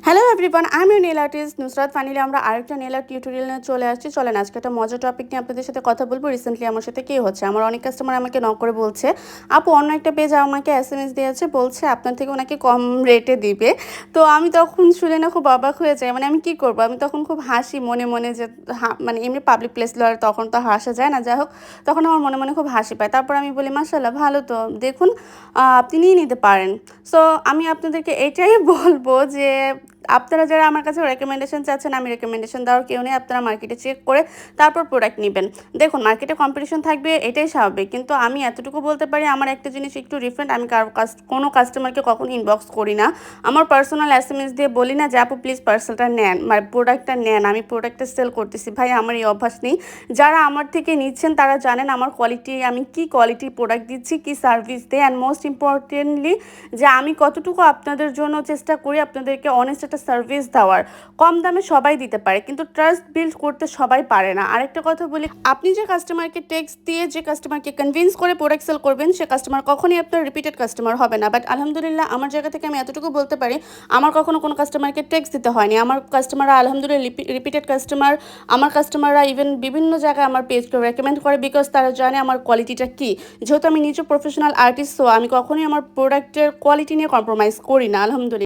Hello everyone, আমি nail artist Nusrat. Finally আমরা আরেকটা নেল আর্ট টিউটোরিয়াল নিয়ে চলে আসছি। চলেন আজকে একটা মজার টপিক নিয়ে আপনাদের সাথে কথা বলবো। রিসেন্টলি আমার সাথে কী হচ্ছে, আমার অনেক কাস্টমার আমাকে নক করে বলছে, আপু অন্য একটা পেজ আমাকে এসএমএস দিয়েছে, বলছে আপনার থেকে ওনাকে কম রেটে দিবে। তো আমি তখন শুনে না খুব অবাক হয়ে যাই, মানে আমি কী করবো। আমি তখন খুব হাসি মনে মনে যে মানে এমনি পাবলিক প্লেস আর তখন তো হাসা যায় না। যাই হোক, তখন আমার মনে মনে খুব হাসি পায়। তারপর আমি বলি মাশাআল্লাহ ভালো তো, দেখুন আপনি নিয়ে নিতে পারেন। সো আমি আপনাদেরকে এটাই বলবো যে আপনারা যারা আমার কাছে রেকমেন্ডেশন চাচ্ছেন, আমি রেকমেন্ডেশন দেওয়ার কেউ নেই। আপনারা মার্কেটে চেক করে তারপর প্রোডাক্ট নেবেন। দেখুন মার্কেটে কম্পিটিশন থাকবে, এটাই স্বাভাবিক, কিন্তু আমি এতটুকু বলতে পারি আমার একটা জিনিস একটু ডিফারেন্ট। আমি কোনো কাস্টমারকে কখনো ইনবক্স করি না, আমার পার্সোনাল এসএমএস দিয়ে বলি না যে আপু প্লিজ পার্সেলটা নেন, মানে প্রোডাক্টটা নেন, আমি প্রোডাক্টটা সেল করতেছি। ভাই আমার এই অভ্যাস নেই। যারা আমার থেকে নিচ্ছেন তারা জানেন আমার কোয়ালিটি, আমি কি কোয়ালিটির প্রোডাক্ট দিচ্ছি, কি সার্ভিস দেয়, অ্যান্ড মোস্ট ইম্পর্টেন্টলি যে আমি কতটুকু আপনাদের জন্য চেষ্টা করি আপনাদেরকে অনেস্ট একটা সার্ভিস দেওয়ার। কম দামে সবাই দিতে পারে, কিন্তু ট্রাস্ট বিল্ড করতে সবাই পারে না। আরেকটা কথা বলি, আপনি যে কাস্টমারকে টেক্সট দিয়ে যে কাস্টমারকে কনভিন্স করে প্রোডাক্ট সেল করবেন, সে কাস্টমার কখনই আপনার রিপিটেড কাস্টমার হবে না। বাট আলহামদুলিল্লাহ আমার জায়গা থেকে আমি এতটুকু বলতে পারি, আমার কখনো কোনো কাস্টমারকে টেক্সট দিতে হয়নি। আমার কাস্টমাররা আলহামদুলিল্লাহ রিপিটেড কাস্টমার। আমার কাস্টমাররা ইভেন বিভিন্ন জায়গায় আমার পেজকে রেকমেন্ড করে, বিকজ তারা জানে আমার কোয়ালিটিটা কী। যেহেতু আমি নিজে প্রফেশনাল আর্টিস্ট, সো আমি কখনোই আমার প্রোডাক্টের কোয়ালিটি নিয়ে কম্প্রোমাইজ করি না আলহামদুলিল্লাহ।